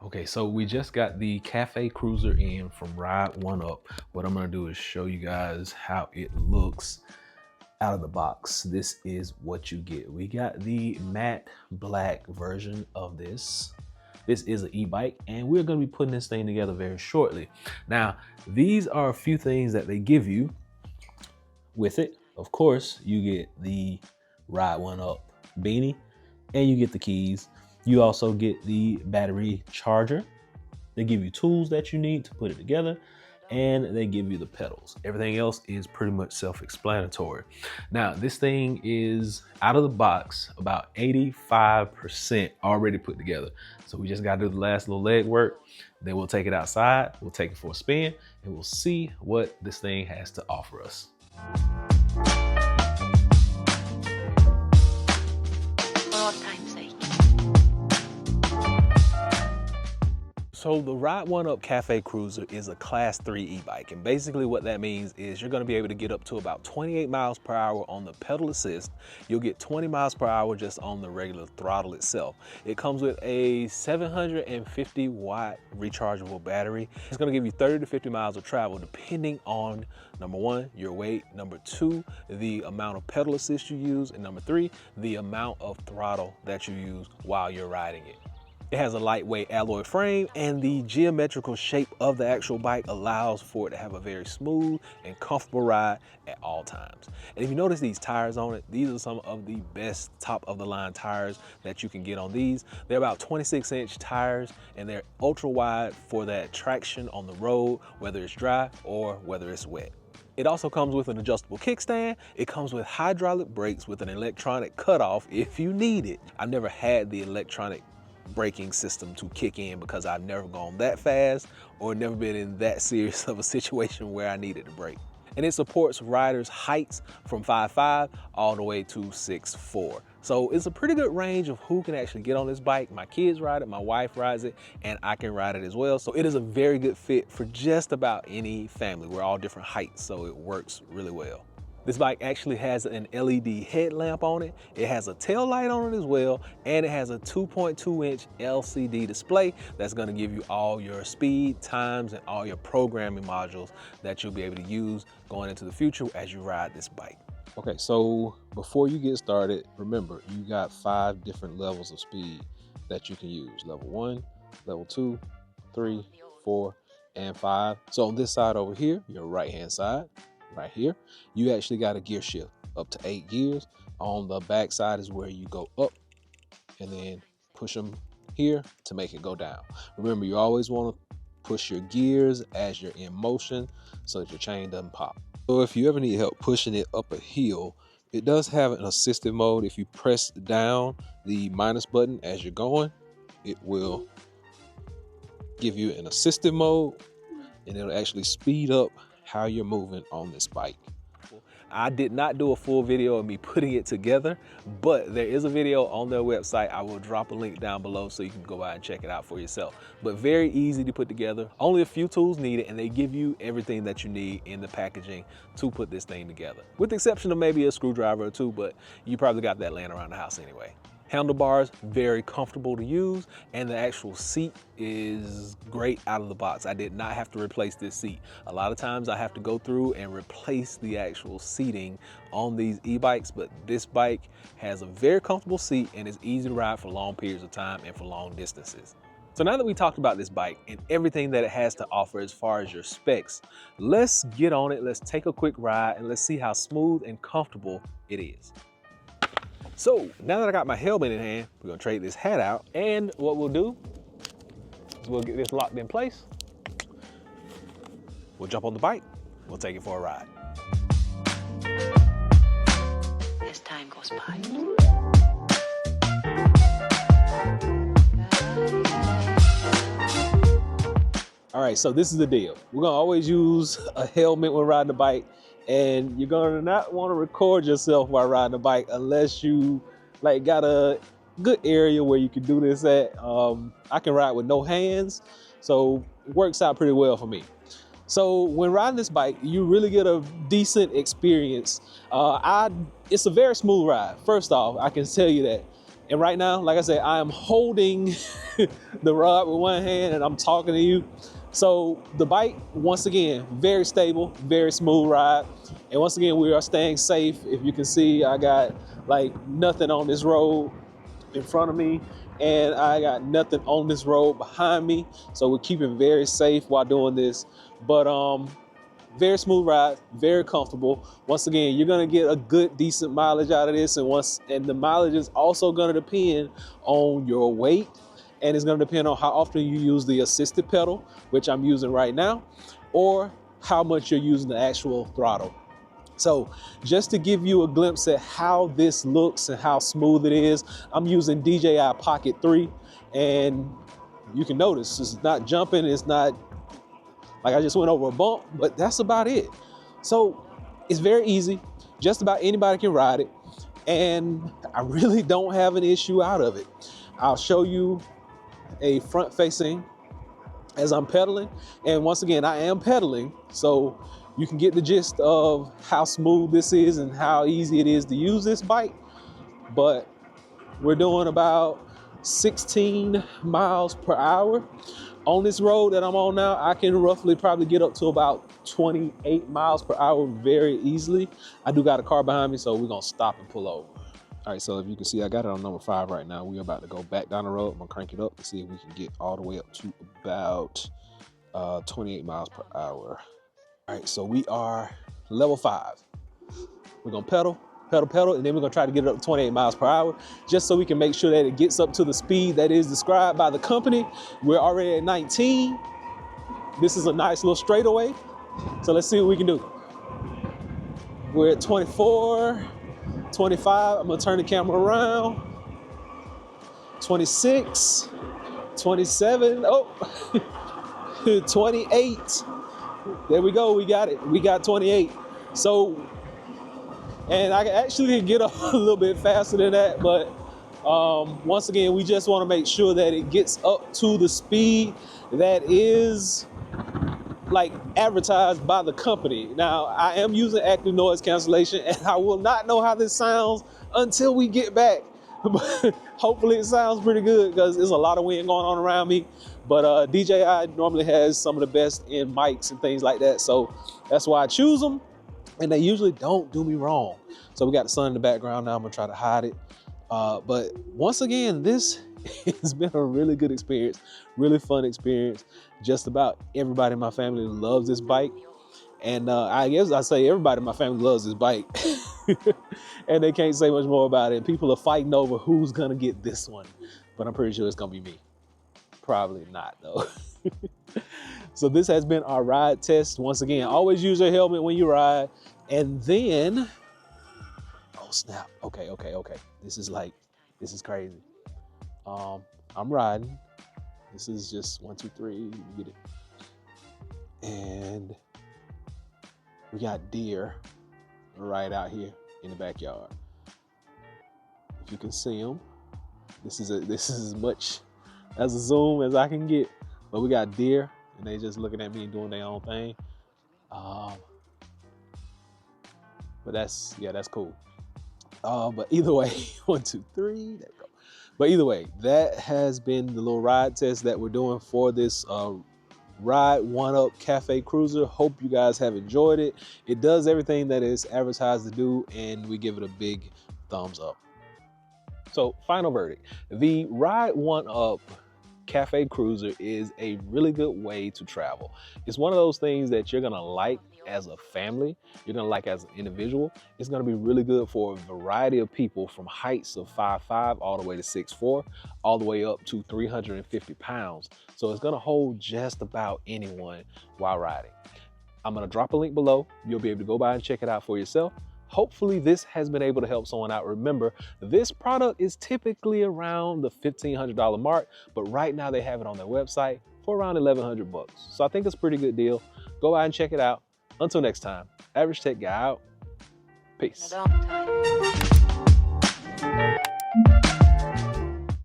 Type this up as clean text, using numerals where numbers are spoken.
Okay, so we just got the Cafe Cruiser in from Ride1Up. What I'm gonna do is show you guys how it looks out of the box. This is what you get. We got the matte black version of this. This is an e-bike, and we're gonna be putting this thing together very shortly. Now, these are a few things that they give you with it. Of course, you get the Ride1Up beanie, and you get the keys. You also get the battery charger. They give you tools that you need to put it together, and they give you the pedals. Everything else is pretty much self-explanatory. Now, this thing is out of the box about 85% already put together. So we just got to do the last little leg work. Then we'll take it outside, we'll take it for a spin, and we'll see what this thing has to offer us. So the Ride1Up Cafe Cruiser is a class 3 e-bike, and basically what that means is you're going to be able to get up to about 28 miles per hour on the pedal assist. You'll get 20 miles per hour just on the regular throttle itself. It comes with a 750 watt rechargeable battery. It's going to give you 30 to 50 miles of travel depending on, number one, your weight, number two, the amount of pedal assist you use, and number three, the amount of throttle that you use while you're riding it. It has a lightweight alloy frame, and the geometrical shape of the actual bike allows for it to have a very smooth and comfortable ride at all times. And if you notice these tires on it, these are some of the best top of the line tires that you can get on these. They're about 26-inch tires, and they're ultra wide for that traction on the road, whether it's dry or whether it's wet. It also comes with an adjustable kickstand. It comes with hydraulic brakes with an electronic cutoff if you need it. I've never had the electronic braking system to kick in because I've never gone that fast or never been in that serious of a situation where I needed to brake. And it supports riders' heights from 5'5" all the way to 6'4". So it's a pretty good range of who can actually get on this bike. My kids ride it, my wife rides it, and I can ride it as well. So it is a very good fit for just about any family. We're all different heights, so it works really well. This bike actually has an LED headlamp on it. It has a tail light on it as well, and it has a 2.2-inch LCD display that's gonna give you all your speed, times, and all your programming modules that you'll be able to use going into the future as you ride this bike. Okay, so before you get started, remember, you got 5 different levels of speed that you can use. Level 1, level 2, 3, 4, and 5. So on this side over here, your right-hand side, right here, you actually got a gear shift up to 8 gears. On the back side is where you go up and then push them here to make it go down. Remember, you always want to push your gears as you're in motion so that your chain doesn't pop. So if you ever need help pushing it up a hill, it does have an assisted mode. If you press down the minus button as you're going, it will give you an assisted mode, and it'll actually speed up how you're moving on this bike. I did not do a full video of me putting it together, but there is a video on their website. I will drop a link down below so you can go by and check it out for yourself. But very easy to put together. Only a few tools needed, and they give you everything that you need in the packaging to put this thing together. With the exception of maybe a screwdriver or two, but you probably got that laying around the house anyway. Handlebars, very comfortable to use, and the actual seat is great out of the box. I did not have to replace this seat. A lot of times I have to go through and replace the actual seating on these e-bikes, but this bike has a very comfortable seat and is easy to ride for long periods of time and for long distances. So now that we talked about this bike and everything that it has to offer as far as your specs, let's get on it, let's take a quick ride, and let's see how smooth and comfortable it is. So now that I got my helmet in hand, we're gonna trade this hat out, and what we'll do is we'll get this locked in place. We'll jump on the bike, we'll take it for a ride. As time goes by. All right, so this is the deal. We're gonna always use a helmet when riding the bike, and you're gonna not want to record yourself while riding the bike unless you like got a good area where you can do this at. I can ride with no hands, so it works out pretty well for me. So when riding this bike, you really get a decent experience. It's a very smooth ride. First off, I can tell you that. And right now, like I said, I am holding the rod with one hand and I'm talking to you. So the bike, once again, very stable, very smooth ride. And once again, we are staying safe. If you can see, I got like nothing on this road in front of me, and I got nothing on this road behind me. So we're keeping very safe while doing this. But very smooth ride, very comfortable. Once again, you're gonna get a good, decent mileage out of this, and the mileage is also gonna depend on your weight, and it's gonna depend on how often you use the assisted pedal, which I'm using right now, or how much you're using the actual throttle. So just to give you a glimpse at how this looks and how smooth it is, I'm using DJI Pocket 3, and you can notice it's not jumping, it's not like I just went over a bump, but that's about it. So it's very easy. Just about anybody can ride it. And I really don't have an issue out of it. I'll show you a front facing as I'm pedaling. And once again, I am pedaling. So you can get the gist of how smooth this is and how easy it is to use this bike. But we're doing about 16 miles per hour. On this road that I'm on now, I can roughly probably get up to about 28 miles per hour very easily. I do got a car behind me, so we're gonna stop and pull over. All right, so if you can see, I got it on number 5 right now. We're about to go back down the road. I'm gonna crank it up to see if we can get all the way up to about 28 miles per hour. All right, so we are level 5. We're gonna pedal, and then we're gonna try to get it up to 28 miles per hour, just so we can make sure that it gets up to the speed that is described by the company. We're already at 19. This is a nice little straightaway. So let's see what we can do. We're at 24, 25. I'm gonna turn the camera around. 26, 27, oh, 28. There we go, we got it. We got 28. So, and I actually can get a little bit faster than that, but once again, we just want to make sure that it gets up to the speed that is like advertised by the company. Now, I am using active noise cancellation, and I will not know how this sounds until we get back. But hopefully it sounds pretty good because there's a lot of wind going on around me. But DJI normally has some of the best in mics and things like that, so that's why I choose them. And they usually don't do me wrong. So we got the sun in the background now. I'm gonna try to hide it. But once again, this has been a really good experience, really fun experience. Just about everybody in my family loves this bike. And I guess I say everybody in my family loves this bike. And they can't say much more about it. And people are fighting over who's gonna get this one. But I'm pretty sure it's gonna be me. Probably not though. So this has been our ride test. Once again, always use your helmet when you ride. And then, oh snap, okay. This is crazy. I'm riding. This is just 1, 2, 3, you get it. And we got deer right out here in the backyard. If you can see them, this is as much as a zoom as I can get. But we got deer, and they just looking at me and doing their own thing. But that's cool. But either way, 1, 2, 3, there we go. But either way, that has been the little ride test that we're doing for this Ride1Up Cafe Cruiser. Hope you guys have enjoyed it. It does everything that it's advertised to do, and we give it a big thumbs up. So final verdict, the Ride1Up Cafe Cruiser is a really good way to travel. It's one of those things that you're gonna like as a family, you're gonna like as an individual. It's gonna be really good for a variety of people, from heights of 5'5" all the way to 6'4", all the way up to 350 pounds. So it's gonna hold just about anyone while riding. I'm gonna drop a link below. You'll be able to go by and check it out for yourself. Hopefully this has been able to help someone out. Remember, this product is typically around the $1,500 mark, but right now they have it on their website for around $1,100. So I think it's a pretty good deal. Go by and check it out. Until next time, Average Tech Guy out. Peace.